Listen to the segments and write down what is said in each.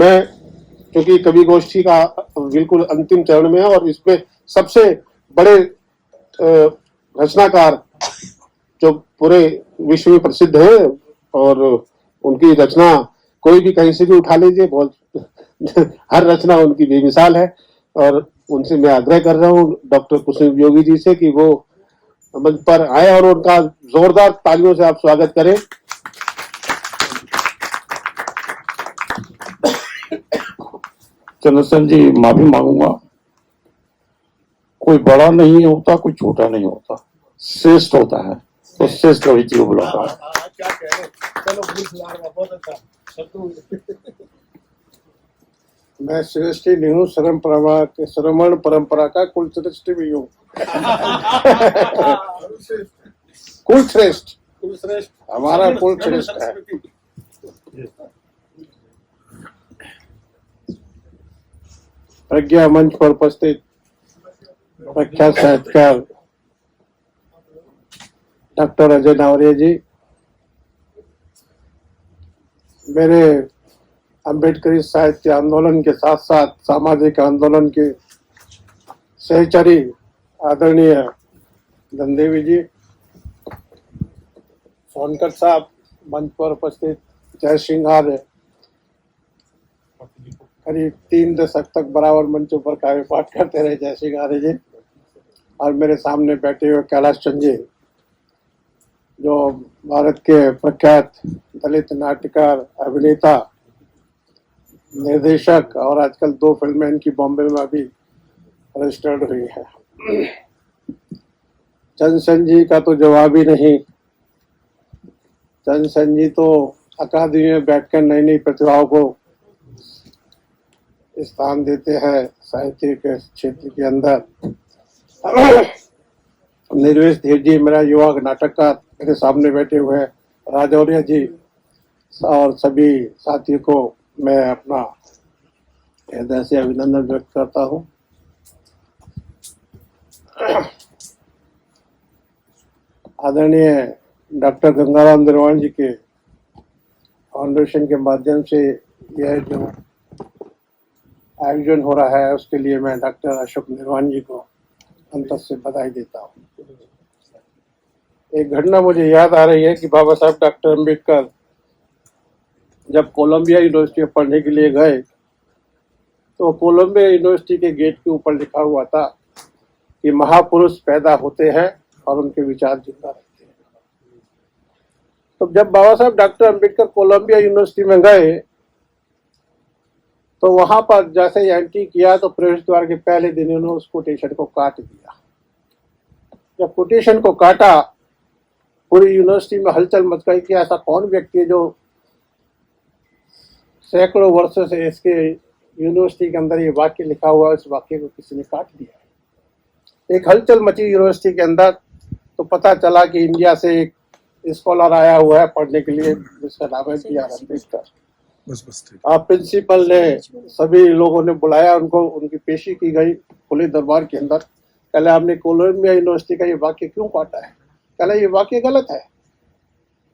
मैं क्योंकि कवि गोष्ठी का बिल्कुल अंतिम चरण में है और इसमें सबसे बड़े रचनाकार जो पूरे विश्व में प्रसिद्ध है और उनकी रचना कोई भी कहीं से भी उठा लीजिए, बहुत हर रचना उनकी बेमिसाल है। और उनसे मैं आग्रह कर रहा हूँ डॉक्टर कुसुम योगी जी से कि वो मंच पर आए और उनका जोरदार तालियों से आप स्वागत करें। चंद्रसेन जी, माफी मांगूंगा। कोई बड़ा नहीं होता, कोई छोटा नहीं होता, श्रेष्ठ होता है। तो श्रेष्ठ कवि जी को बुलाता है। मैं श्रेष्ठ ही नहीं हूँ, श्रमण परंपरा का कुल श्रेष्ठ भी हूँ। कुल श्रेष्ठ हमारा कुल श्रेष्ठ है। प्रज्ञा मंच पर उपस्थित प्रख्यात साहित्यकार डॉक्टर अजय नावरिया जी, मेरे अम्बेडकरी साहित्य आंदोलन के साथ साथ सामाजिक आंदोलन के सहचरी आदरणीय धनदेवी जी, सोनकर साहब, मंच पर उपस्थित जय सिंह आर्य, करीब 3 दशक तक बराबर मंचों पर कार्यपाठ करते रहे जय सिंह आर्य जी, और मेरे सामने बैठे हुए कैलाश चंद जी, जो भारत के प्रख्यात दलित नाट्यकार, अभिनेता, निर्देशक और आजकल 2 फिल्में इनकी बॉम्बे में अभी रजिस्टर्ड हुई है। चंद्रसेन जी का तो जवाब ही नहीं। चंद्रसेन जी तो अकादमी में बैठकर नई नई प्रतिभाओं को स्थान देते हैं साहित्य के क्षेत्र के अंदर। निर्वेश धीर जी, मेरा युवा नाटककार, मेरे सामने बैठे हुए हैं राजौरिया जी, और सभी साथियों को मैं अपना हृदय से अभिनंदन व्यक्त करता हूं। आदरणीय डॉक्टर गंगाराम निर्वाण जी के फाउंडेशन के माध्यम से यह जो आयोजन हो रहा है उसके लिए मैं डॉक्टर अशोक निर्वाण जी को अंतर से बधाई देता हूं। एक घटना मुझे याद आ रही है कि बाबा साहब डॉक्टर अम्बेडकर जब कोलंबिया यूनिवर्सिटी में पढ़ने के लिए गए तो कोलंबिया यूनिवर्सिटी के गेट के ऊपर लिखा हुआ था कि महापुरुष पैदा होते हैं और उनके विचार जिंदा रहते हैं। तो जब बाबा साहब डॉक्टर अम्बेडकर कोलंबिया यूनिवर्सिटी में गए तो वहां पर जैसे एंट्री किया तो प्रवेश द्वार के पहले दिन उन्होंने उस कोटेशन को काट दिया। जब कोटेशन को काटा, पूरी यूनिवर्सिटी में हलचल मच गई कि ऐसा कौन व्यक्ति है जो सैकड़ों वर्षों से इसके यूनिवर्सिटी के अंदर ये वाक्य लिखा हुआ है, इस वाक्य को किसी ने काट दिया। एक हलचल मची यूनिवर्सिटी के अंदर। तो पता चला कि इंडिया से एक स्कॉलर आया हुआ है पढ़ने के लिए, जिसका नाम है बी आर अम्बेडकर। प्रिंसिपल ने, सभी लोगों ने बुलाया उनको, उनकी पेशी की गई खुले दरबार के अंदर। कहले आपने कोलंबिया यूनिवर्सिटी का ये वाक्य क्यों काटा है? कहले ये वाक्य गलत है।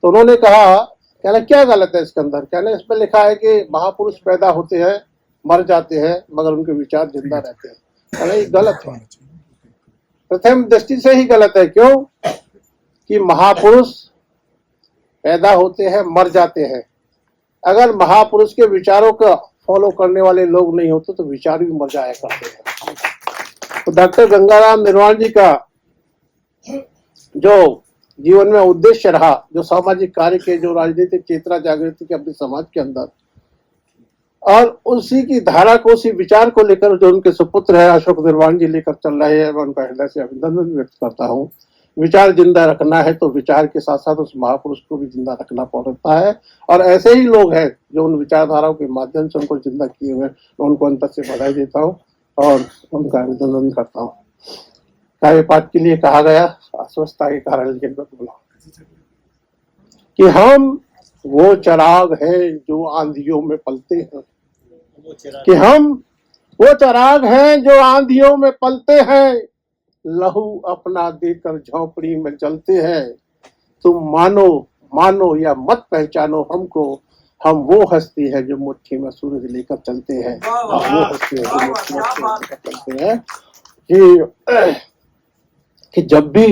तो उन्होंने कहा, कहले क्या गलत है इसके अंदर? कहले इसमें लिखा है कि महापुरुष पैदा होते हैं, मर जाते हैं, मगर उनके विचार जिंदा रहते हैं। कहले ये गलत है, प्रथम दृष्टि से ही गलत है। क्यों? कि महापुरुष पैदा होते हैं, मर जाते हैं। अगर महापुरुष के विचारों का फॉलो करने वाले लोग नहीं होते तो विचार भी मर जाया करते हैं। तो डॉक्टर गंगाराम निर्वाण जी का जो जीवन में उद्देश्य रहा, जो सामाजिक कार्य के, जो राजनीतिक चेतना जागृति के अपने समाज के अंदर, और उसी की धारा को, उसी विचार को लेकर जो उनके सुपुत्र है अशोक निर्वाण जी लेकर चल रहे हैं, मैं उनका हृदय से अभिनंदन व्यक्त करता हूँ। विचार जिंदा रखना है तो विचार के साथ साथ उस महापुरुष को भी जिंदा रखना पड़ता है, और ऐसे ही लोग हैं जो उन विचारधाराओं के माध्यम से उनको जिंदा किए हुए, मैं उनको अंतर से बधाई देता हूँ और उनका अभिनंदन करता हूँ। कार्यपाठ के लिए कहा गया, अस्वस्थता के कारण, लेकिन मैं बोला कि हम वो चिराग हैं जो आंधियों में पलते हैं, कि हम वो चिराग हैं जो आंधियों में पलते हैं, लहू अपना देकर झोंपड़ी में जलते हैं। तुम मानो मानो या मत पहचानो हमको, हम वो हस्ती है जो मुट्ठी में सूरज लेकर चलते हैं, हम वो हस्ती है जो मुट्ठी में सूरज लेकर चलते हैं कि जब भी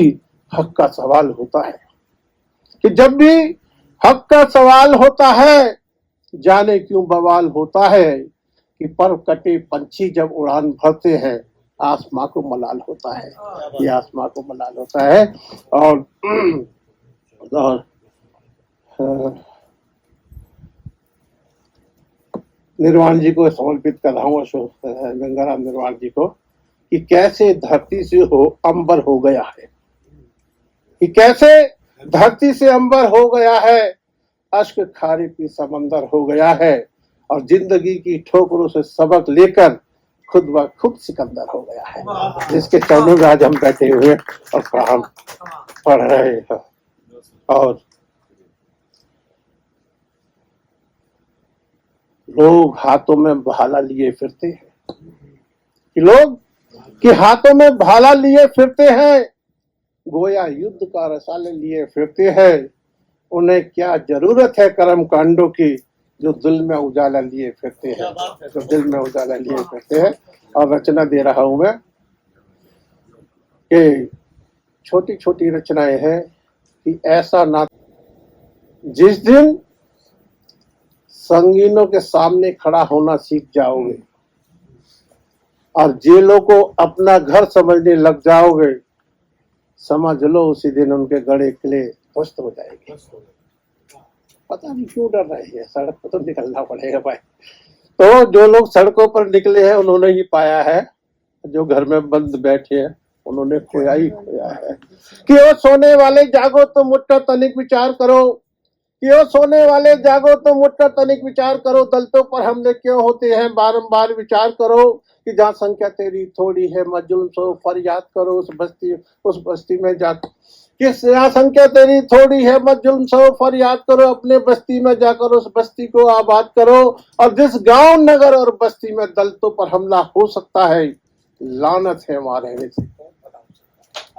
हक का सवाल होता है, कि जब भी हक का सवाल होता है, जाने क्यों बवाल होता है कि पर कटे पंछी जब उड़ान भरते हैं, आसमां को मलाल होता है, ये आसमां को मलाल होता है। और निर्वाण जी को समर्पित कर रहा हूँ, अशोक गंगाराम निर्वाण जी को, कि कैसे धरती से हो अंबर हो गया है, कि कैसे धरती से अंबर हो गया है, अश्क खारे की समंदर हो गया है, और जिंदगी की ठोकरों से सबक लेकर खुद ब खुद सिकंदर हो गया है, जिसके चरणों में आज हम बैठे हुए और हम पढ़ रहे हैं। और लोग हाथों में भाला लिए फिरते हैं, कि लोग के हाथों में भाला लिए फिरते हैं, गोया युद्ध का रसाले लिए फिरते हैं, उन्हें क्या जरूरत है कर्म कांडों की, जो दिल में उजाला लिए फिरते हैं, जो दिल में उजाला लिए फिरते हैं। और रचना दे रहा हूं मैं कि छोटी छोटी रचनाएं हैं कि ऐसा ना, जिस दिन संगीनों के सामने खड़ा होना सीख जाओगे और जेलों को अपना घर समझने लग जाओगे, समझ लो उसी दिन उनके गड़े किले ध्वस्त हो जाएंगे। पता नहीं क्यों डर रहे हैं, सड़क पर तो निकलना पड़ेगा भाई। तो जो लोग सड़कों पर निकले हैं उन्होंने ही पाया है, जो घर में बंद बैठे हैं उन्होंने खोया ही खोया है। कि ओ सोने वाले जागो तो मुट्ठा तनिक विचार करो, कि ओ सोने वाले जागो तो मुट्ठा तनिक विचार करो, दलितों पर हमले क्यों होते हैं बारंबार विचार करो, कि जहाँ संख्या तेरी थोड़ी है मजलूम सो फरियाद करो, उस बस्ती में जा, किस यहाँ संख्या तेरी थोड़ी है मजलूम सो फरियाद करो, अपने बस्ती में जाकर उस बस्ती को आबाद करो। और जिस गांव नगर और बस्ती में दलितों पर हमला हो सकता है, लानत है वहां रहने से।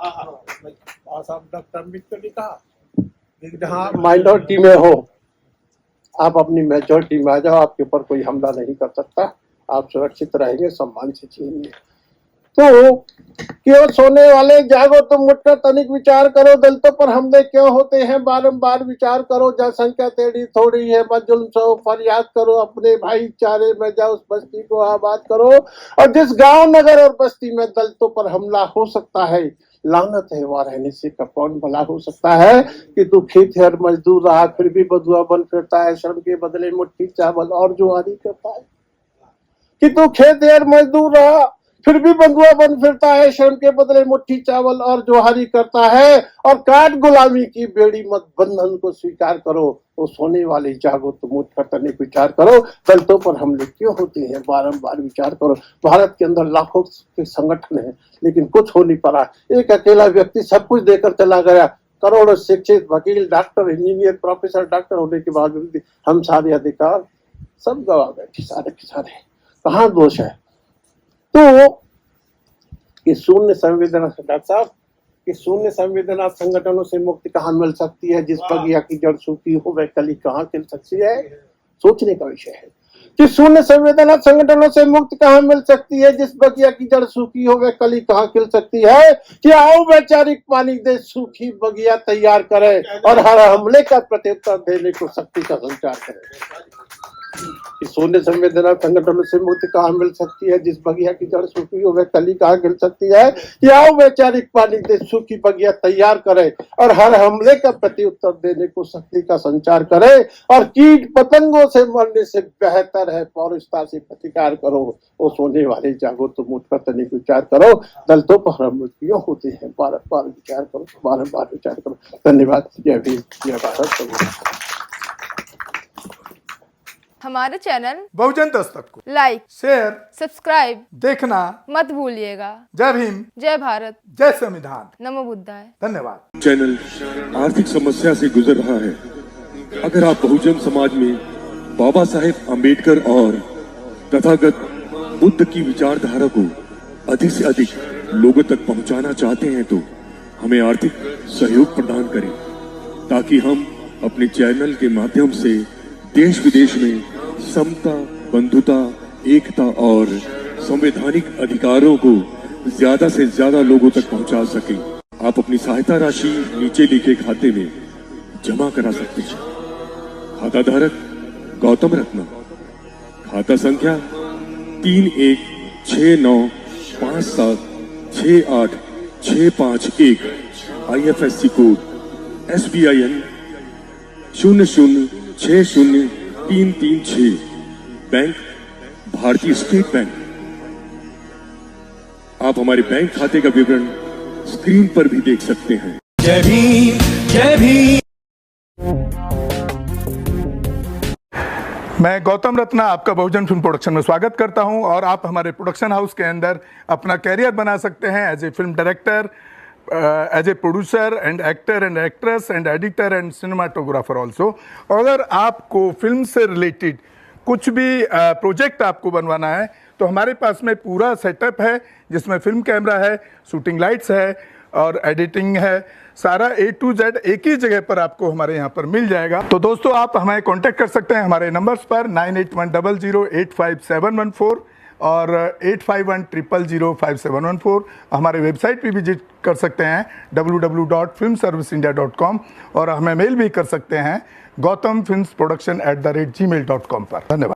डॉक्टर अम्बेडकर ने कहा जहाँ माइनॉरिटी में हो, आप अपनी मेजॉरिटी में आ जाओ, आपके ऊपर कोई हमला नहीं कर सकता, आप सुरक्षित रहेंगे, सम्मान से जिएंगे। तो क्यों सोने वाले जागो तुम मुट्ठा तनिक विचार करो, दलितों पर हमले क्यों होते हैं बारंबार विचार करो, जनसंख्या तेरी थोड़ी है मजलूम सो फरियाद करो, अपने भाईचारे में जाओ उस बस्ती को आबाद करो। और जिस गांव नगर और बस्ती में दलितों पर हमला हो सकता है, लानत है वहां रहने से का कौन भला हो सकता है। कि तू खेत मजदूर रहा फिर भी बदुआ बन फिरता है, श्रम के बदले मुट्ठी चावल और जुआरी करता है। कि तू खेत मजदूर रहा फिर भी बंधुआ बन फिरता है, श्रम के बदले मुट्ठी चावल और जोहारी करता है। और काट गुलामी की बेड़ी मत बंधन को स्वीकार करो, वो सोने वाले जागो तुम उठ कर तनिक विचार करो, दलितों पर हमले क्यों होते हैं बारंबार विचार करो। भारत के अंदर लाखों के संगठन है लेकिन कुछ हो नहीं पा रहा। एक अकेला व्यक्ति सब कुछ देकर चला गया, करोड़ों शिक्षित वकील डॉक्टर इंजीनियर प्रोफेसर डॉक्टर होने के बावजूद भी हम सारे अधिकार सब गवा बैठे, सारे के सारे। कहाँ दोष है? तो कि शून्य संवेदना, डॉक्टर साहब, कि शून्य संवेदना संगठनों से मुक्ति कहाँ मिल सकती है, जिस बगिया की जड़ सूखी हो वह कली कहाँ खिल सकती है, सोचने का विषय है। कि शून्य संवेदना संगठनों से मुक्ति कहाँ मिल सकती है, जिस बगिया की जड़ सूखी हो वह कली कहाँ खिल सकती है। कि आओ वैचारिक पानी दे सूखी बगिया तैयार करे और हर हमले का प्रत्युत्तर देने को शक्ति का संचार करे। कि शून्य संवेदना संगठनों से मुक्ति कहाँ मिल सकती है, जिस बगिया की जड़ सूखी हो वह कली कहाँ खिल सकती है। कि आओ वैचारिक पानी दे सूखी बगिया तैयार करे और हर हमले का प्रत्युत्तर देने को शक्ति का संचार करे। और कीट पतंगों से मरने से बेहतर है पौरुषता से प्रतिकार करो, वो सोने वाले जागो तुम उठ कर तनिक विचार करो, दलितों पर हमले क्यों होते हैं बारंबार विचार करो, बारंबार विचार करो। धन्यवाद। जय भीम, जय भारत। हमारे चैनल बहुजन दस्तक को लाइक, शेयर, सब्सक्राइब देखना मत भूलिएगा। जय भीम, जय भारत, जय संविधान। नमो बुद्धाय। धन्यवाद। चैनल आर्थिक समस्या से गुजर रहा है। अगर आप बहुजन समाज में बाबा साहेब अम्बेडकर और तथागत बुद्ध की विचारधारा को अधिक से अधिक लोगों तक पहुंचाना चाहते हैं तो हमें आर्थिक सहयोग प्रदान करें, ताकि हम अपने चैनल के माध्यम से देश विदेश में समता, बंधुता, एकता और संवैधानिक अधिकारों को ज्यादा से ज्यादा लोगों तक पहुंचा सके। आप अपनी सहायता राशि नीचे लिखे खाते में जमा करा सकते हैं। खाता धारक गौतम रत्ना, खाता संख्या 3169576865 IFSC कोड SBIN 0060336, बैंक भारतीय स्टेट बैंक। आप हमारे बैंक खाते का विवरण स्क्रीन पर भी देख सकते हैं। जय भीम, जय भीम। मैं गौतम रत्ना आपका बहुजन फिल्म प्रोडक्शन में स्वागत करता हूं और आप हमारे प्रोडक्शन हाउस के अंदर अपना कैरियर बना सकते हैं as a film director, as a producer and actor and actress and editor and cinematographer also. अगर आपको फिल्म से रिलेटेड कुछ भी प्रोजेक्ट आपको बनवाना है तो हमारे पास में पूरा सेटअप है, जिसमें फिल्म कैमरा है, शूटिंग लाइट्स है और एडिटिंग है। सारा A to Z एक ही जगह पर आपको हमारे यहाँ पर मिल जाएगा। तो दोस्तों, आप हमें कांटेक्ट कर सकते हैं हमारे नंबर्स पर 9810085714 और 8510005714। हमारे वेबसाइट पे विजिट कर सकते हैं www.filmserviceindia.com और हमें मेल भी कर सकते हैं gautamfilmsproduction@gmail.com पर। धन्यवाद।